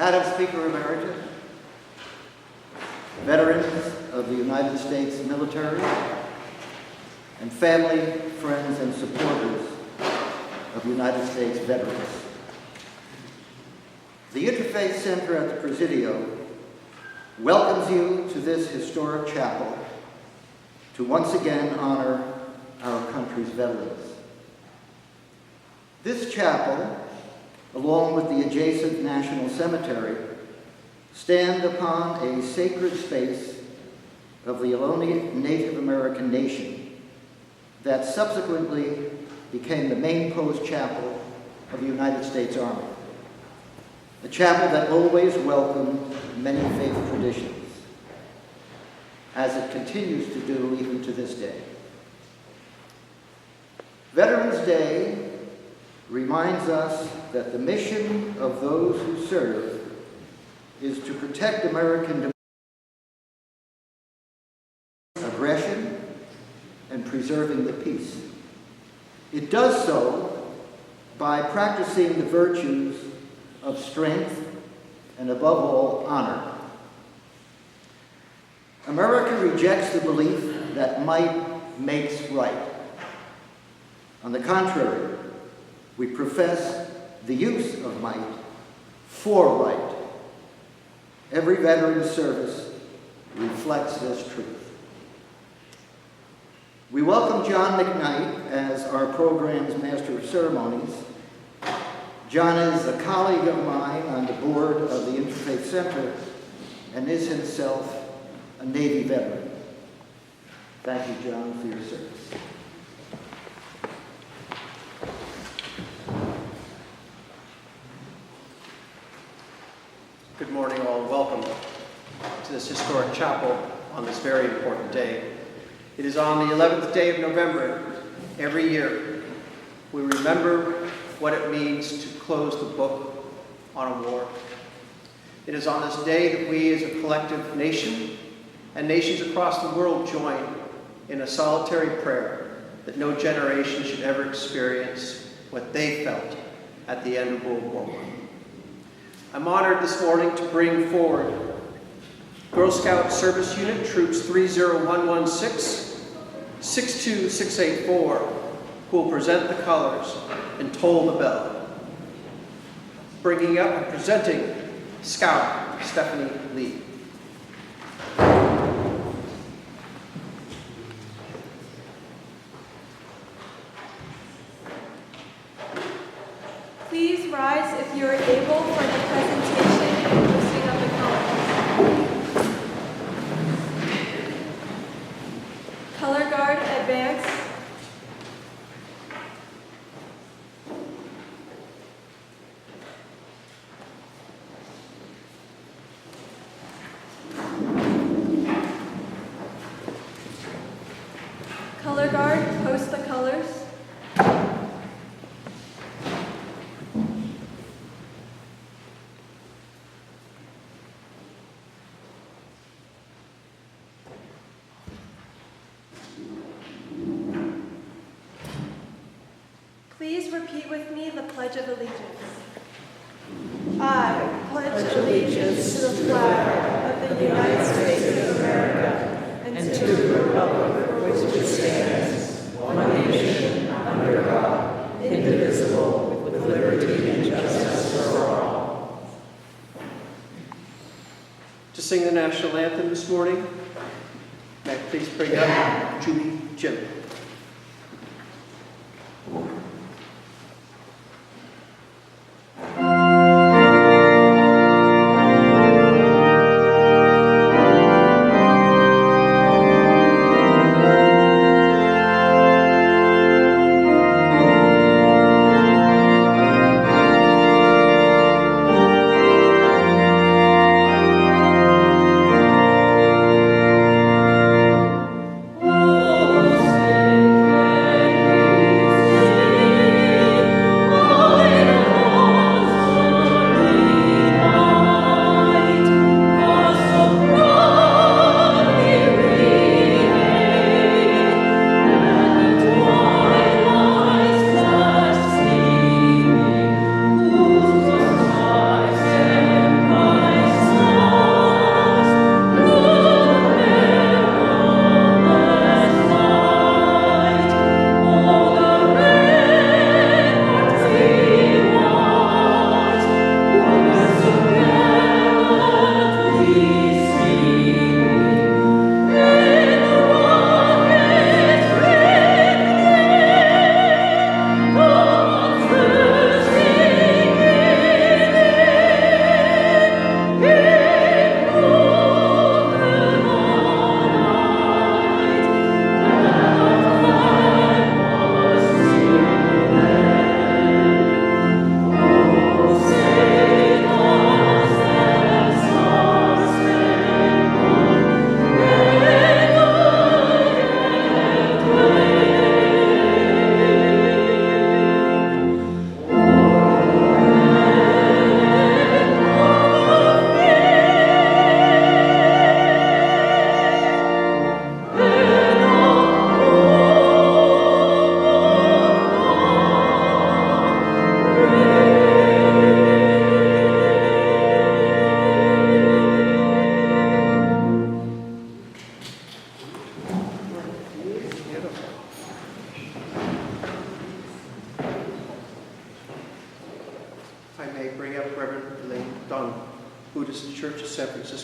Madam Speaker Emeritus, veterans of the United States military, and family, friends, and supporters of United States veterans. The Interfaith Center at the Presidio welcomes you to this historic chapel to once again honor our country's veterans. This chapel, along with the adjacent National Cemetery, stand upon a sacred space of the Ohlone Native American nation that subsequently became the main post chapel of the United States Army, a chapel that always welcomed many faith traditions, as it continues to do even to this day. Veterans Day reminds us that the mission of those who serve is to protect American aggression and preserving the peace. It does so by practicing the virtues of strength and, above all, honor. America rejects the belief that might makes right. On the contrary, we profess the use of might for right. Every veteran's service reflects this truth. We welcome John McKnight as our program's Master of Ceremonies. John is a colleague of mine on the board of the Interfaith Center and is himself a Navy veteran. Thank you, John, for your service. Good morning, all. Welcome to this historic chapel on this very important day. It is on the 11th day of November every year. We remember what it means to close the book on a war. It is on this day that we as a collective nation and nations across the world join in a solitary prayer that no generation should ever experience what they felt at the end of World War I. I'm honored this morning to bring forward Girl Scout Service Unit Troops 30116, 62684, who will present the colors and toll the bell. Bringing up and presenting Scout Stephanie Lee. Please rise if you are able for the presentation and posting of the colors. Color guard, advance. Color guard, post the colors. Please repeat with me the Pledge of Allegiance. I pledge allegiance to the flag of the United States of America and to the republic for which it stands, one nation, under God, indivisible, with liberty and justice for all. To sing the national anthem this morning, may I please bring up Julie Jim. Oh,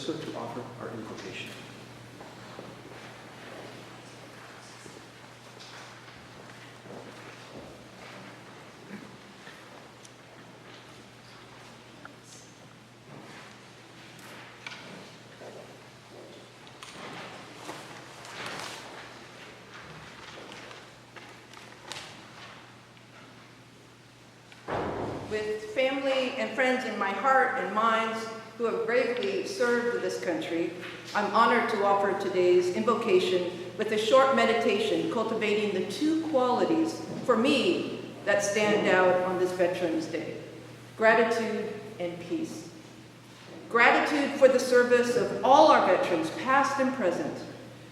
Francisco to offer our invocation. With family and friends in my heart and minds who have bravely served this country, I'm honored to offer today's invocation with a short meditation cultivating the two qualities, for me, that stand out on this Veterans Day: gratitude and peace. Gratitude for the service of all our veterans, past and present,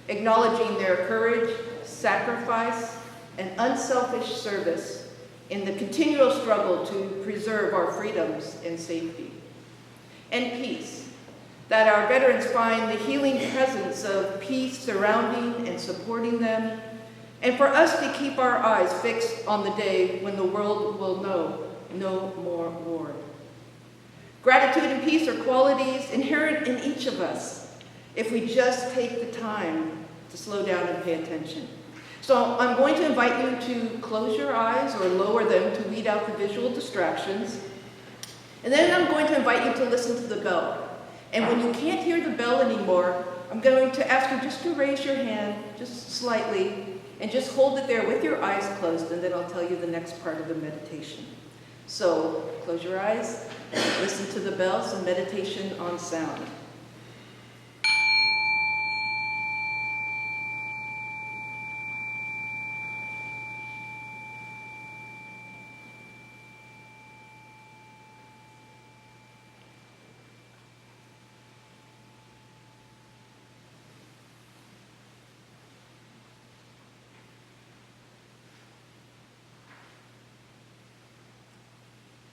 acknowledging their courage, sacrifice, and unselfish service in the continual struggle to preserve our freedoms and safety. And peace, that our veterans find the healing presence of peace surrounding and supporting them, and for us to keep our eyes fixed on the day when the world will know no more war. Gratitude and peace are qualities inherent in each of us if we just take the time to slow down and pay attention. So I'm going to invite you to close your eyes or lower them to weed out the visual distractions. And then I'm going to invite you to listen to the bell. And when you can't hear the bell anymore, I'm going to ask you just to raise your hand just slightly and just hold it there with your eyes closed, and then I'll tell you the next part of the meditation. So close your eyes, listen to the bell, some meditation on sound.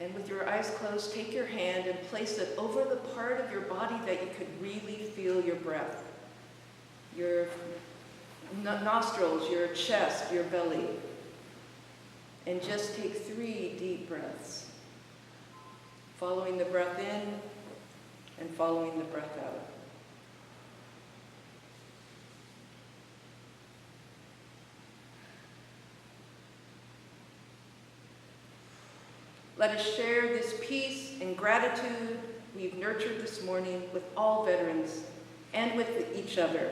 And with your eyes closed, take your hand and place it over the part of your body that you could really feel your breath. Your nostrils, your chest, your belly. And just take 3 deep breaths. Following the breath in and following the breath out. Let us share this peace and gratitude we've nurtured this morning with all veterans and with each other.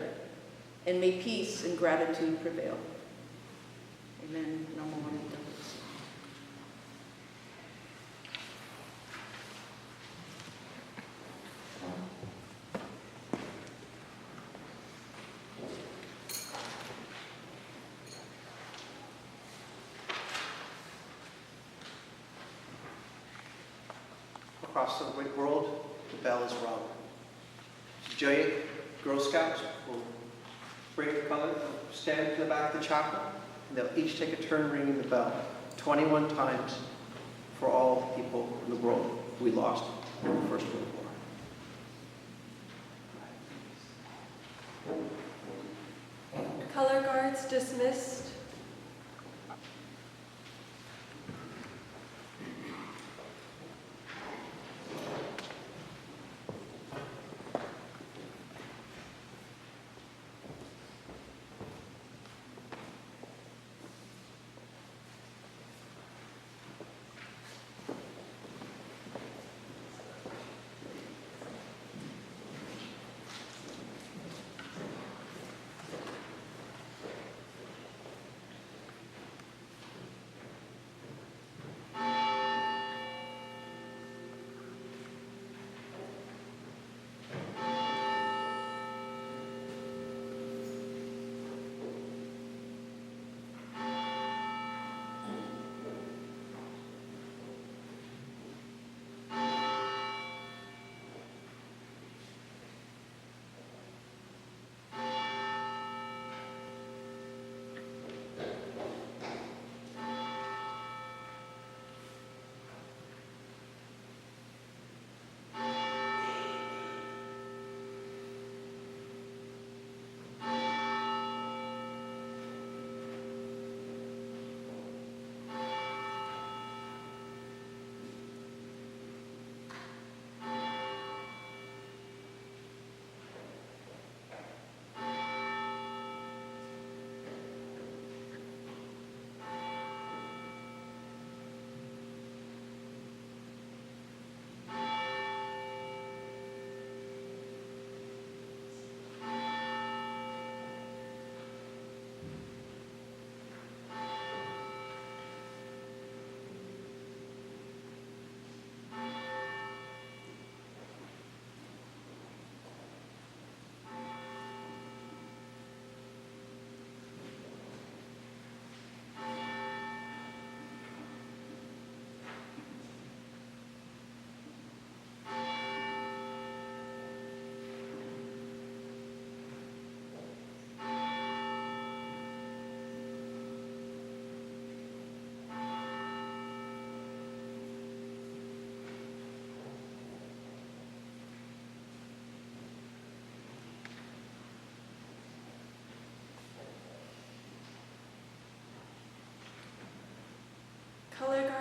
And may peace and gratitude prevail. Amen. Namo Buddhaya. Across the great world, the bell is rung. Joy, Girl Scouts will break the color, stand to the back of the chapel, and they'll each take a turn ringing the bell 21 times for all the people in the world we lost in the First World War. Color guards dismissed.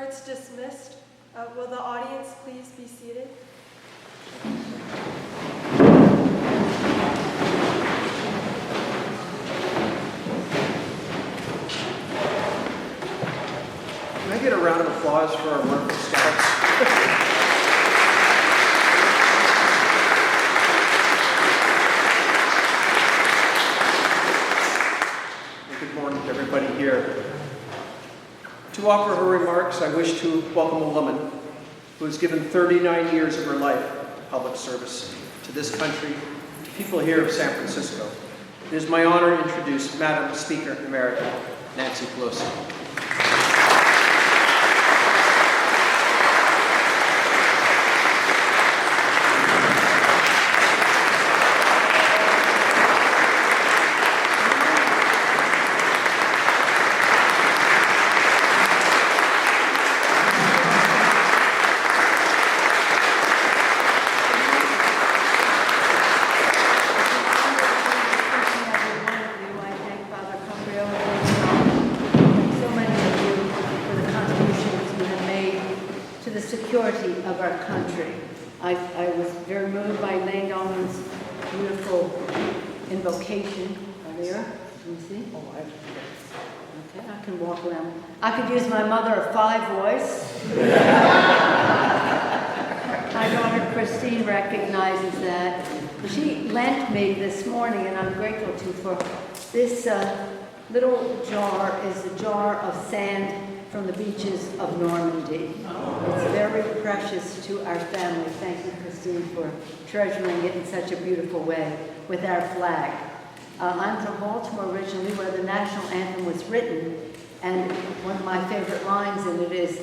guards dismissed. Will the audience please be seated? Can I get a round of applause for our wonderful scouts? Good morning to everybody here. To offer her remarks, I wish to welcome a woman who has given 39 years of her life to public service to this country, to people here of San Francisco. It is my honor to introduce Madam Speaker Emerita Nancy Pelosi. Of our country. I was very moved by Langdon's beautiful invocation earlier. Can you see? Oh, okay, I can walk around. I could use my mother of five voice. My daughter Christine recognizes that. She lent me this morning, and I'm grateful to for this little jar is a jar of sand from the beaches of Normandy. It's very precious to our family. Thank you, Christine, for treasuring it in such a beautiful way with our flag. I'm from Baltimore originally, where the national anthem was written, and one of my favorite lines in it is,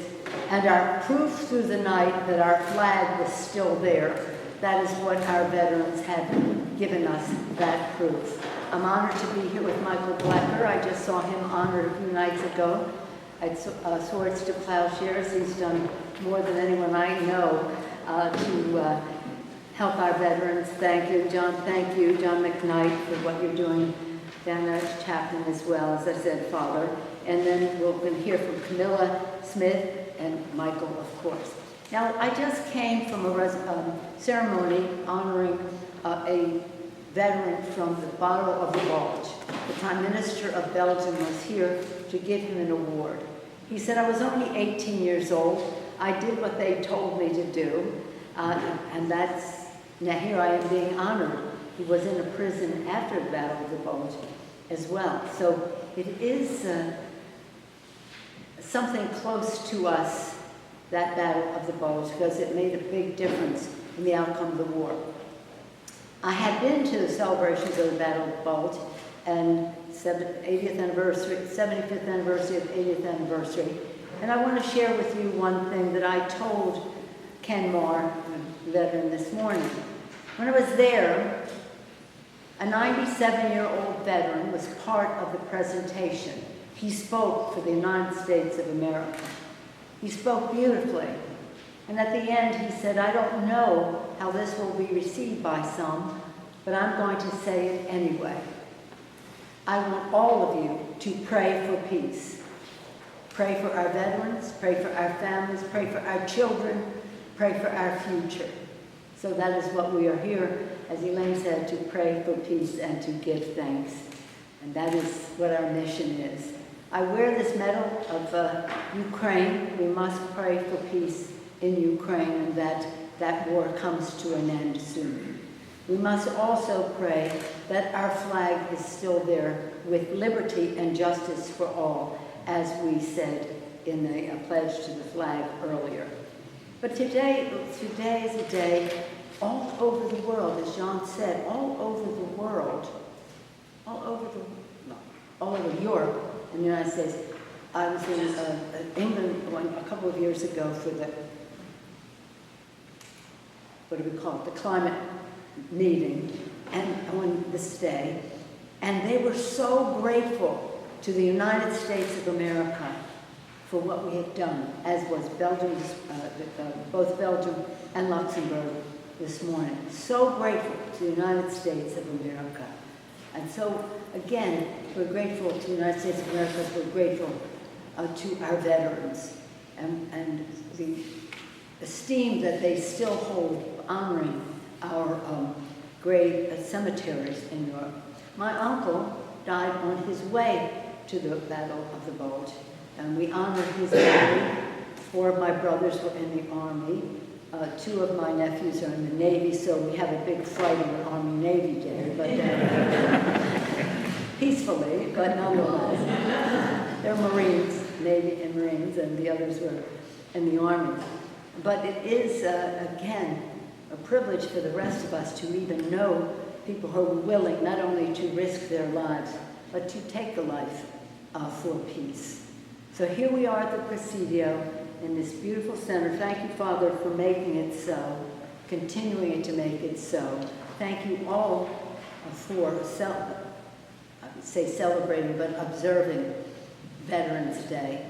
"And our proof through the night that our flag was still there." That is what our veterans have given us, that proof. I'm honored to be here with Michael Blacker. I just saw him honored a few nights ago at Swords to Plowshares. He's done more than anyone I know to help our veterans. Thank you, John. Thank you, John McKnight, for what you're doing down there at Chaplain as well, as I said, Father. And then we're going to hear from Camilla Smith and Michael, of course. Now, I just came from a ceremony honoring a veteran from the Battle of the Bulge. The Prime Minister of Belgium was here to give him an award. He said, "I was only 18 years old. I did what they told me to do." And now here I am being honored. He was in a prison after the Battle of the Bulge as well. So it is something close to us, that Battle of the Bulge, because it made a big difference in the outcome of the war. I had been to the celebrations of the Battle of the Bulge and 75th anniversary of 80th anniversary. And I want to share with you one thing that I told Ken Marr, a veteran, this morning. When I was there, a 97-year-old veteran was part of the presentation. He spoke for the United States of America. He spoke beautifully. And at the end, he said, "I don't know how this will be received by some, but I'm going to say it anyway. I want all of you to pray for peace. Pray for our veterans, pray for our families, pray for our children, pray for our future." So that is what we are here, as Elaine said, to pray for peace and to give thanks. And that is what our mission is. I wear this medal of Ukraine. We must pray for peace in Ukraine and that that war comes to an end soon. We must also pray that our flag is still there with liberty and justice for all, as we said in the pledge to the flag earlier. But today is a day all over the world, as John said, all over the world, all over Europe and the United States. I was in England a couple of years ago for the, what do we call it, the climate meeting, and on this day, and they were so grateful to the United States of America for what we have done, as was Belgium, both Belgium and Luxembourg this morning. So grateful to the United States of America. And so, again, we're grateful to the United States of America, we're grateful to our veterans. and the esteem that they still hold honoring our great cemeteries in Europe. My uncle died on his way to the Battle of the Bulge, and we honor his memory. 4 of my brothers were in the Army. 2 of my nephews are in the Navy, so we have a big fighting Army-Navy Day, but peacefully, but nonetheless. They're Marines, Navy and Marines, and the others were in the Army. But it is, again, a privilege for the rest of us to even know people who are willing not only to risk their lives, but to take a life for peace. So here we are at the Presidio in this beautiful center. Thank you, Father, for making it so, continuing it to make it so. Thank you all for, I would say celebrating, but observing Veterans Day,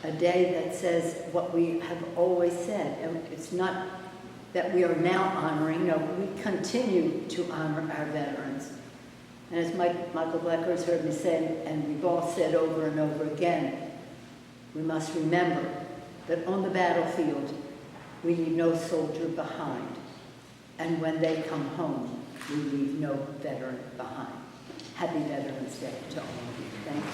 a day that says what we have always said. And it's not that we are now honoring, no, we continue to honor our veterans. And as Michael Blecker has heard me say, and we've all said over and over again, we must remember that on the battlefield, we leave no soldier behind. And when they come home, we leave no veteran behind. Happy Veterans Day to all of you. Thank you.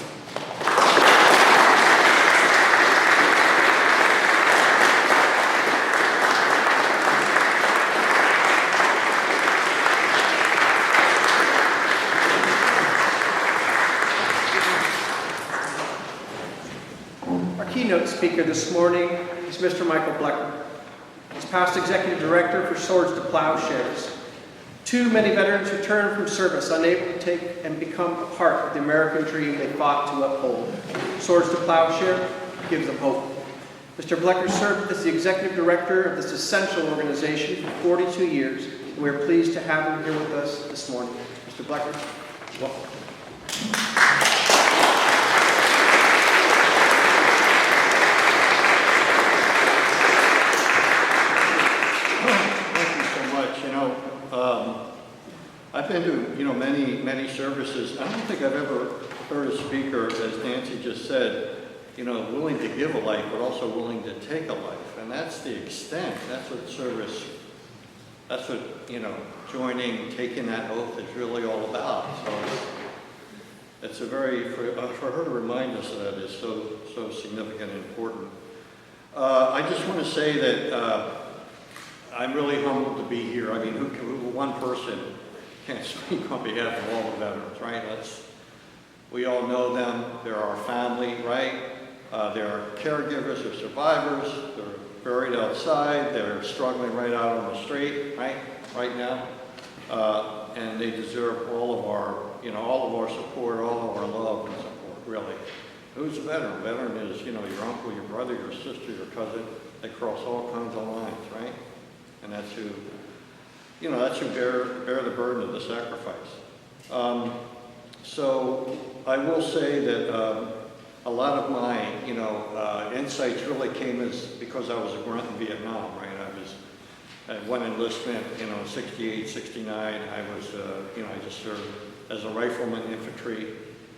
Keynote speaker this morning is Mr. Michael Blecker. He's past executive director for Swords to Plowshares. Too many veterans return from service unable to take and become a part of the American dream they fought to uphold. Swords to Plowshare gives them hope. Mr. Blecker served as the executive director of this essential organization for 42 years, and we are pleased to have him here with us this morning. Mr. Blecker, welcome. I've been to, many services. I don't think I've ever heard a speaker, as Nancy just said, willing to give a life, but also willing to take a life. And that's the extent. That's what service, that's what, joining, taking that oath is really all about. So it's a very, for her to remind us of that is so significant and important. I just want to say that I'm really humbled to be here. I mean, one person can't speak on behalf of all the veterans, right? We all know them. They're our family, right? They're caregivers, they're survivors. They're buried outside. They're struggling right out on the street, right now. And they deserve all of our support, all of our love and support, really. Who's a veteran? A veteran is, your uncle, your brother, your sister, your cousin. They cross all kinds of lines, right? And that's who bear the burden of the sacrifice. So I will say that a lot of my, insights really came because I was a grunt in Vietnam, right? I went enlistment, 68, 69. I was, I just served as a rifleman, infantry,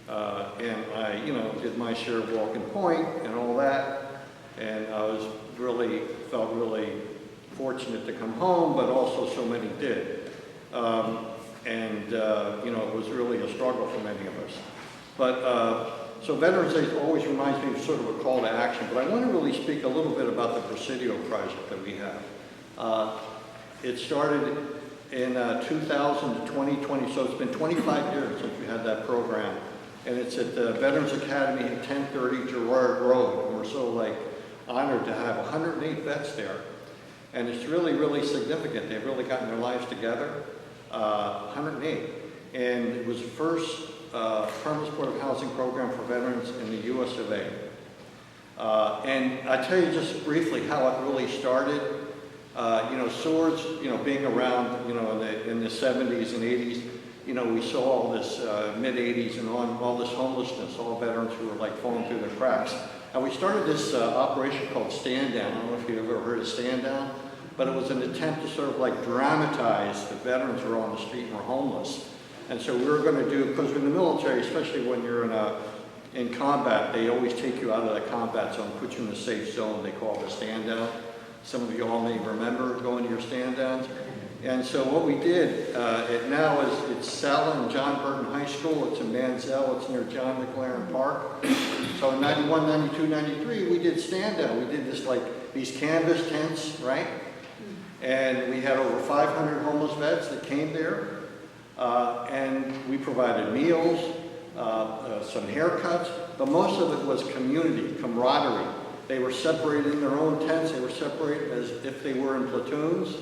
and I, did my share of walking point and all that. And I felt really fortunate to come home, but also so many did. It was really a struggle for many of us. But, so Veterans Day always reminds me of sort of a call to action, but I want to really speak a little bit about the Presidio project that we have. It started in 2000 to 2020, so it's been 25 years since we had that program. And it's at the Veterans Academy at 1030 Girard Road, and we're so honored to have 108 vets there. And it's really, really significant. They've really gotten their lives together, 108. And it was the first permanent supportive housing program for veterans in the US of A. And I tell you just briefly how it really started. Swords, being around, in the 70s and 80s, we saw all this mid-80s and all this homelessness, all veterans who were falling through the cracks. And we started this operation called Stand Down. I don't know if you've ever heard of Stand Down, but it was an attempt to sort of dramatize the veterans who were on the street and were homeless. And so we were going to do, because in the military, especially when you're in a in combat, they always take you out of that combat zone, put you in a safe zone. They call it a stand down. Some of you all may remember going to your stand downs. And so what we did, it now is, it's Sala and John Burton High School. It's in Manziel. It's near John McLaren Park. So in 91, 92, 93, we did stand down. We did this like these canvas tents, right? And we had over 500 homeless vets that came there. And we provided meals, some haircuts, but most of it was community, camaraderie. They were separated in their own tents. They were separated as if they were in platoons.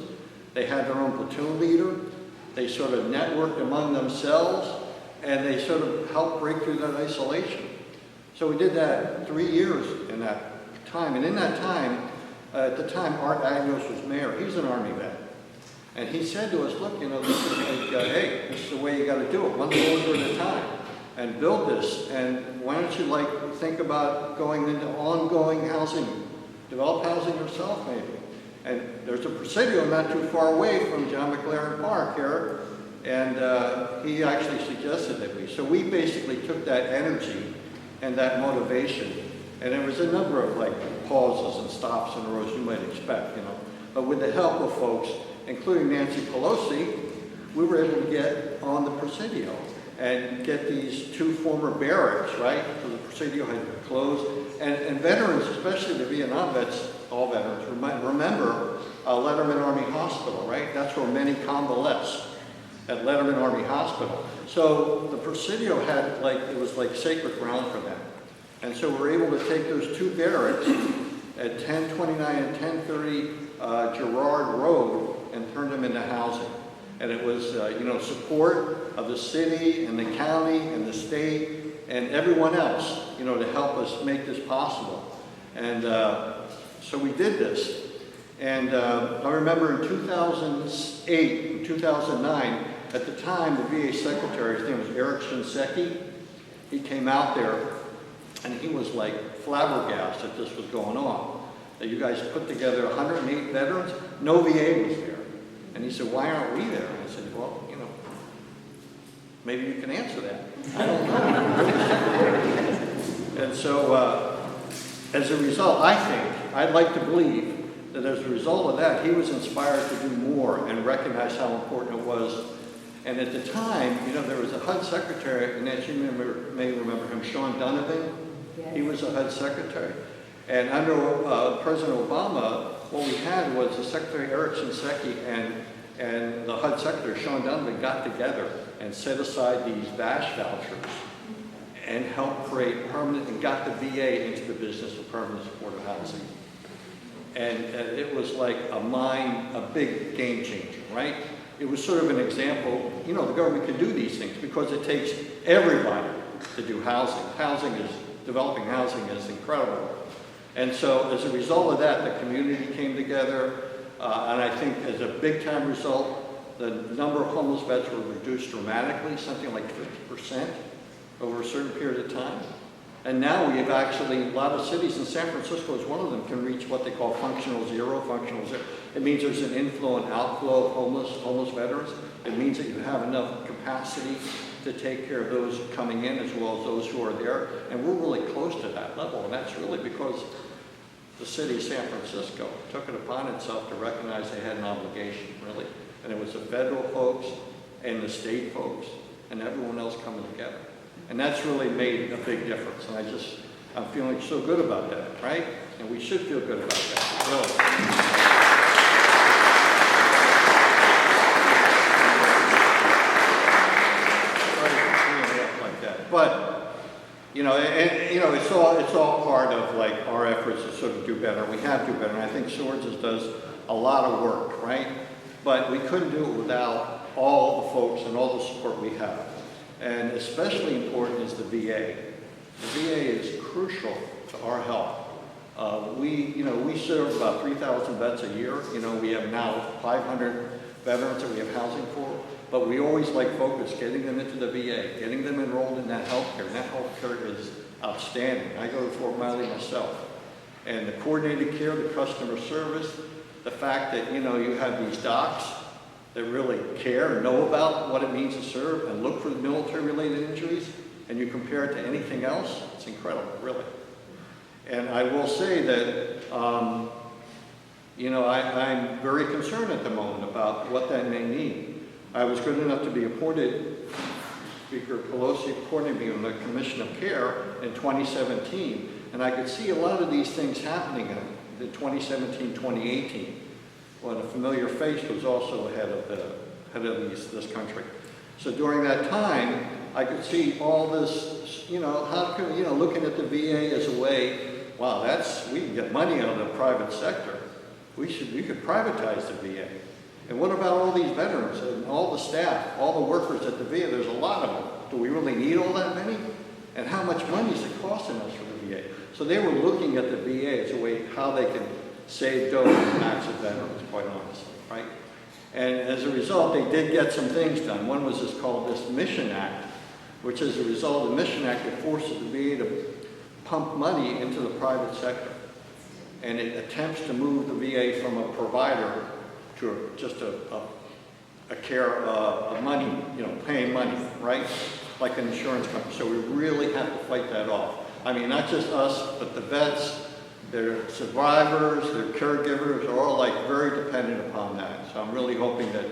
They had their own platoon leader. They sort of networked among themselves, and they sort of helped break through that isolation. So we did that 3 years in that time. And in that time, at the time, Art Agnos was mayor. He's an Army vet. And he said to us, look, you know, this is like, hey, this is the way you got to do it, one soldier at a time, and build this. And why don't you, like, think about going into ongoing housing, develop housing yourself, maybe. And there's a Presidio not too far away from John McLaren Park here, and he actually suggested that we. So we basically took that energy and that motivation, and there was a number of, like, pauses and stops in the roads you might expect, you know. But with the help of folks, including Nancy Pelosi, we were able to get on the Presidio and get these 2 former barracks, right? So the Presidio had closed. And veterans, especially the Vietnam vets, all veterans, remember Letterman Army Hospital, right? That's where many convalesced, at Letterman Army Hospital. So the Presidio had, like, it was like sacred ground for them. And so we're able to take those 2 barracks at 1029 and 1030 Girard Road and turn them into housing. And it was, you know, support of the city and the county and the state and everyone else, you know, to help us make this possible. And so we did this. And I remember in 2008, and 2009, at the time, the VA secretary, his name was Eric Shinseki, he came out there and he was like flabbergasted that this was going on. That you guys put together 108 veterans, no VA was there. And he said, why aren't we there? And I said, well, you know, maybe you can answer that. I don't know. And so, as a result, I think, I'd like to believe that as a result of that, he was inspired to do more and recognize how important it was. And at the time, you know, there was a HUD secretary, and as you may remember him, Sean Donovan. Yes. He was a HUD secretary. And under President Obama, what we had was the Secretary Eric Shinseki and the HUD Secretary, Sean Donovan, got together and set aside these VASH vouchers and helped create permanent, and got the VA into the business of permanent supportive housing. And it was like a big game changer, right? It was sort of an example, you know, the government can do these things because it takes everybody to do housing. Developing housing is incredible. And so as a result of that, the community came together, and I think as a big time result, the number of homeless vets were reduced dramatically, something like 50% over a certain period of time. And now we have actually, a lot of cities, and San Francisco is one of them, can reach what they call functional zero. It means there's an inflow and outflow of homeless veterans. It means that you have enough capacity to take care of those coming in as well as those who are there. And we're really close to that level, and that's really because the city of San Francisco took it upon itself to recognize they had an obligation, really. And it was the federal folks and the state folks and everyone else coming together. And that's really made a big difference. And I'm feeling so good about that, right? And we should feel good about that, really. But, you know, it's all part of, like, our efforts to sort of do better. We have to do better, and I think Swords does a lot of work, right? But we couldn't do it without all the folks and all the support we have. And especially important is the VA. The VA is crucial to our health. We serve about 3,000 vets a year. You know, we have now 500 veterans that we have housing for. But we always focus getting them into the VA, getting them enrolled in that health care. And that health care is outstanding. I go to Fort Riley myself. And the coordinated care, the customer service, the fact that, you know, you have these docs that really care and know about what it means to serve and look for the military-related injuries and you compare it to anything else, it's incredible, really. And I will say that, I'm very concerned at the moment about what that may mean. I was good enough to be appointed, Speaker Pelosi appointed me on the Commission of Care in 2017, and I could see a lot of these things happening in 2017, 2018, when a familiar face was also head of this country. So during that time, I could see all this, looking at the VA as a way, wow, we can get money out of the private sector. We could privatize the VA. And what about all these veterans and all the staff, all the workers at the VA? There's a lot of them. Do we really need all that many? And how much money is it costing us for the VA? So they were looking at the VA as a way how they could save dough on the backs of veterans, quite honestly, right? And as a result, they did get some things done. One was called this Mission Act, which as a result of the Mission Act, it forces the VA to pump money into the private sector. And it attempts to move the VA from a provider to just a care of money, paying money, right? Like an insurance company. So we really have to fight that off. I mean, not just us, but the vets, their survivors, their caregivers are all very dependent upon that. So I'm really hoping that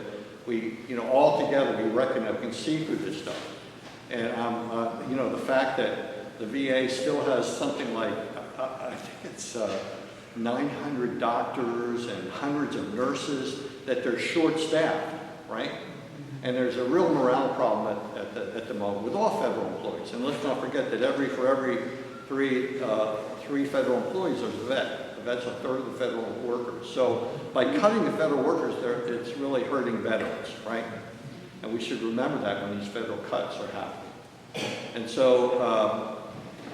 we, all together, we recognize, we can see through this stuff. And the fact that the VA still has something like, I think it's 900 doctors and hundreds of nurses, that they're short-staffed, right? And there's a real morale problem at the moment with all federal employees. And let's not forget that for every three federal employees, there's a vet. The vet's a third of the federal workers. So by cutting the federal workers, it's really hurting veterans, right? And we should remember that when these federal cuts are happening. And so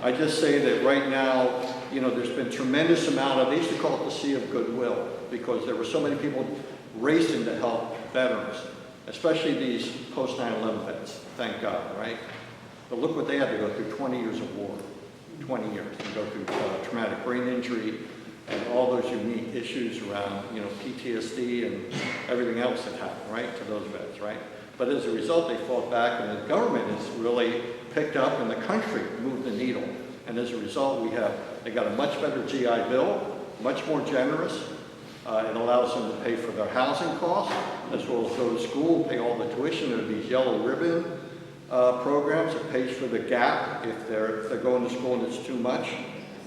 I just say that right now, there's been tremendous amount of, they used to call it the Sea of Goodwill, because there were so many people racing to help veterans, especially these post 9/11 vets, thank God, right? But look what they had to go through, 20 years of war, 20 years, to go through traumatic brain injury and all those unique issues around, PTSD and everything else that happened, right, to those vets, right? But as a result, they fought back, and the government has really picked up, and the country moved the needle. And as a result, they got a much better GI Bill, much more generous. It allows them to pay for their housing costs, as well as go to school, pay all the tuition. There are these yellow ribbon programs. It pays for the gap if they're going to school and it's too much.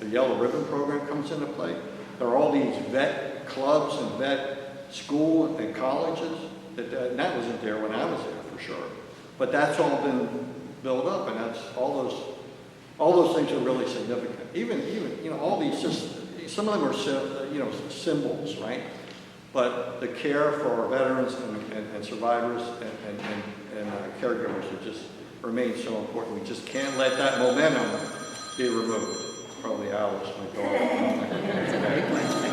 The yellow ribbon program comes into play. There are all these vet clubs and vet school and colleges. That wasn't there when I was there, for sure. But that's all been built up, and that's all those things are really significant. Even all these, some of them are symbols, right? But the care for our veterans and survivors and caregivers remains so important. We just can't let that momentum be removed. Probably Alice, my daughter.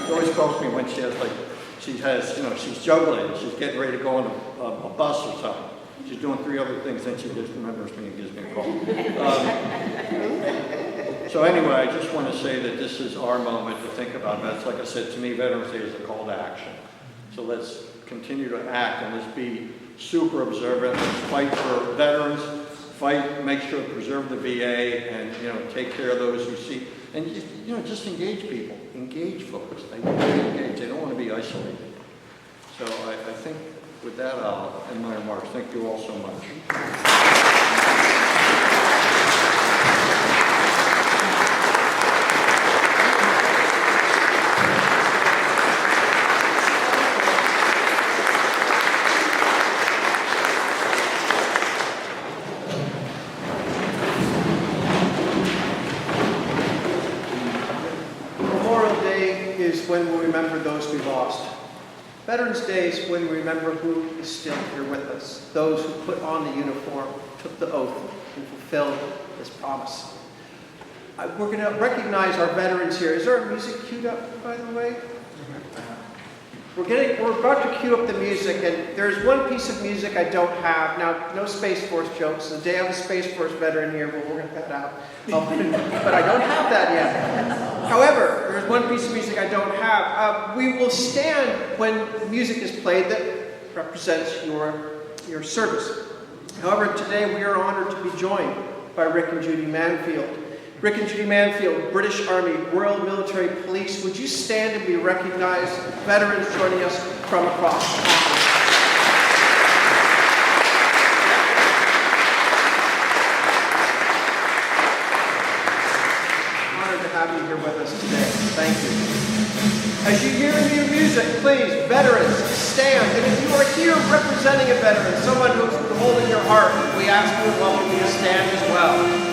She always calls me when she's juggling, she's getting ready to go on a bus or something. She's doing 3 other things, then she just remembers me and gives me a call. So anyway, I just want to say that this is our moment to think about vets. Like I said, to me, Veterans Day is a call to action. So let's continue to act, and let's be super observant. Let's fight for veterans, make sure to preserve the VA, and take care of those who see. And just engage people, engage folks. They want to be engaged. They don't want to be isolated. So I think with that, I'll end my remarks. Thank you all so much. When we remember those we lost. Veterans Day is when we remember who is still here with us, those who put on the uniform, took the oath, and fulfilled this promise. We're going to recognize our veterans here. Is there a music queued up, by the way? We're about to cue up the music, and there's one piece of music I don't have. Now, no Space Force jokes. The day I have a Space Force veteran here, but we're going to cut that out. But I don't have that yet. However, there's one piece of music I don't have. We will stand when music is played that represents your service. However, today we are honored to be joined by Rick and Judy Manfield. Rick and Judy Manfield, British Army, Royal Military Police, would you stand and be recognized? Veterans joining us from across the pond. Honored to have you here with us today. Thank you. As you hear new music, please, veterans, stand. And if you are here representing a veteran, someone who's holding your heart, we ask you and welcome you to stand as well.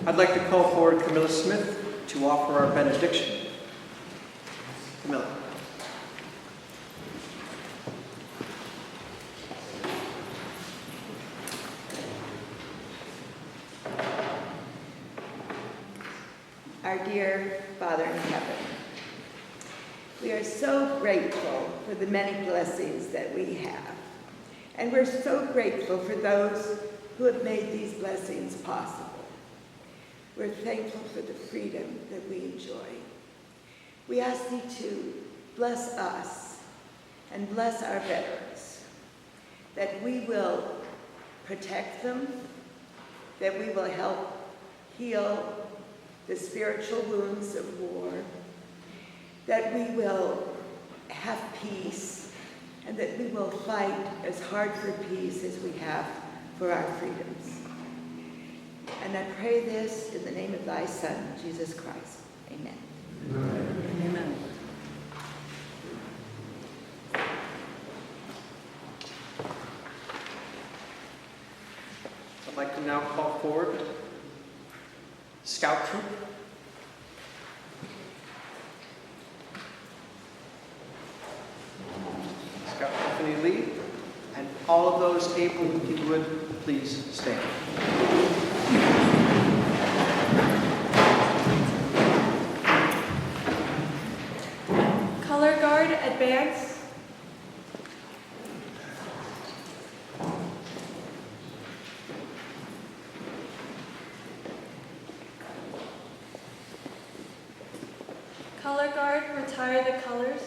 I'd like to call forward Camilla Smith to offer our benediction. Camilla. Our dear Father in heaven, we are so grateful for the many blessings that we have. And we're so grateful for those who have made these blessings possible. We're thankful for the freedom that we enjoy. We ask thee to bless us and bless our veterans, that we will protect them, that we will help heal the spiritual wounds of war, that we will have peace, and that we will fight as hard for peace as we have for our freedoms. And I pray this in the name of thy Son, Jesus Christ. Amen. Amen. Amen. now call forward Scout Troop. Scout Company Lee, and all of those able, if you would, please stand. Color Guard, advance. Color Guard, retire the colors.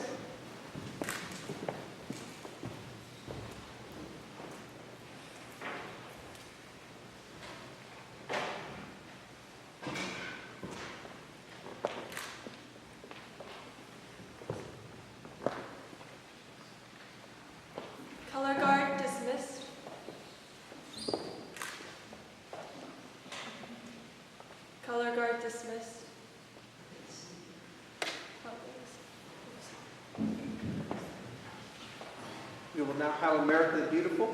Color Guard, dismissed. Color Guard, dismissed. We will now have America the Beautiful.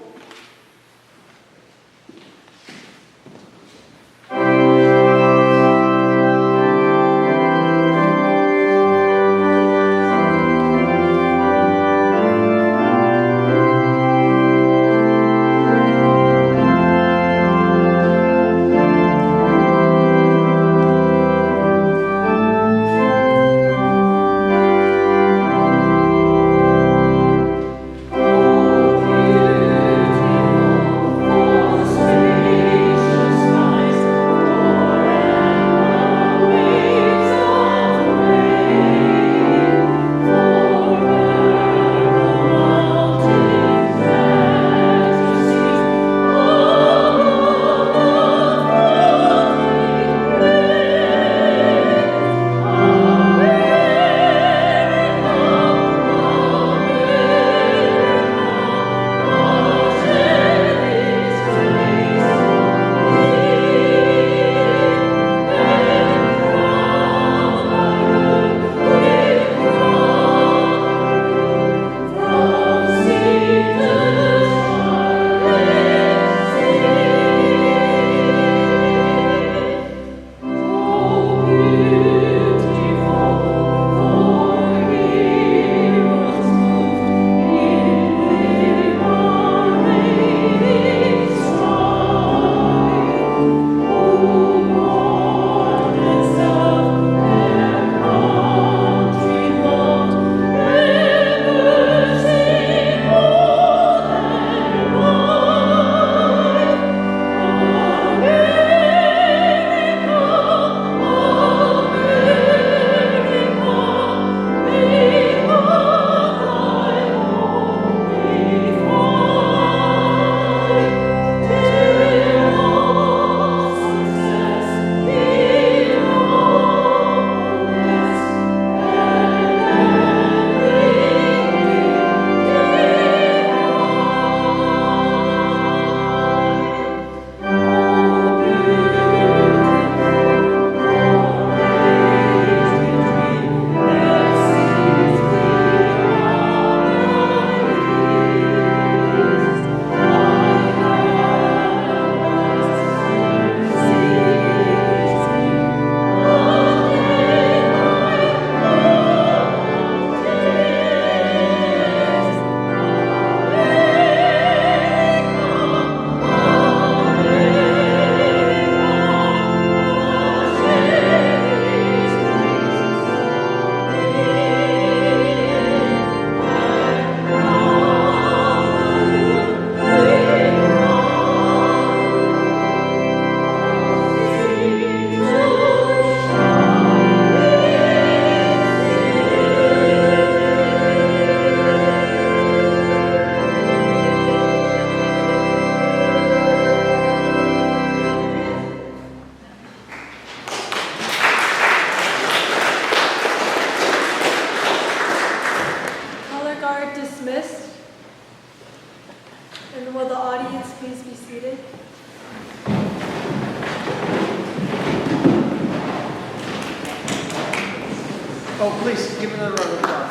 Oh, please, give another round of applause.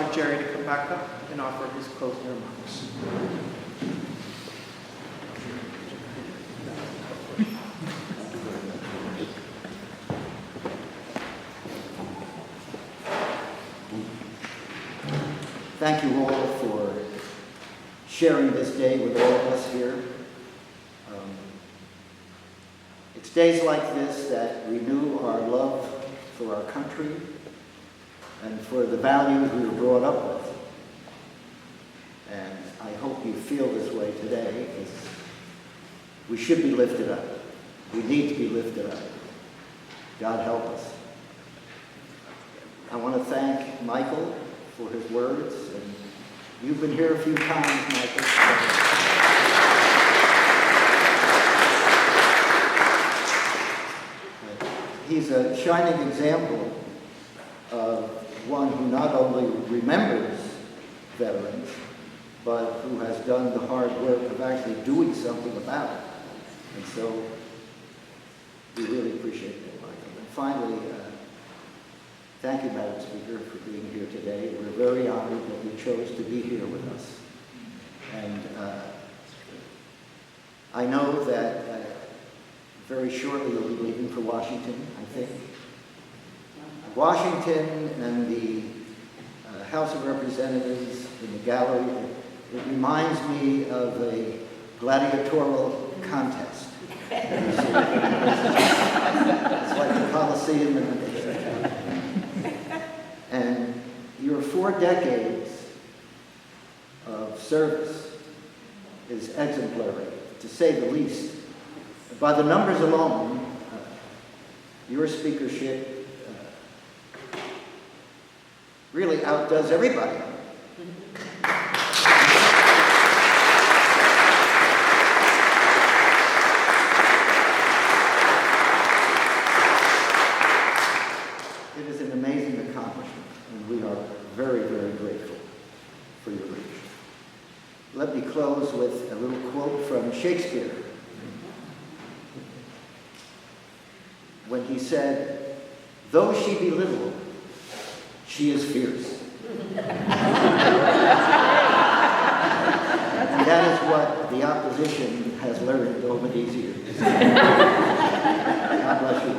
Father Jerry to come back up and offer his closing remarks. Thank you all for sharing this day with all of us here. It's days like this that renew our love for our country and for the values we were brought up with. And I hope you feel this way today, because we should be lifted up. We need to be lifted up. God help us. I want to thank Michael for his words, and you've been here a few times, Michael. He's a shining example of one who not only remembers veterans, but who has done the hard work of actually doing something about it. And so we really appreciate that, Michael. And finally, thank you, Madam Speaker, for being here today. We're very honored that you chose to be here with us. And I know that very shortly you'll be leaving for Washington, I think. Washington and the House of Representatives in the gallery, it reminds me of a gladiatorial contest. It's like the Coliseum in the day. And your 4 decades of service is exemplary, to say the least. By the numbers alone, your speakership really outdoes everybody. It is an amazing accomplishment, and we are very, very grateful for your leadership. Let me close with a little quote from Shakespeare, when he said, "Though she be little, she is fierce." And that is what the opposition has learned over these years. God bless you.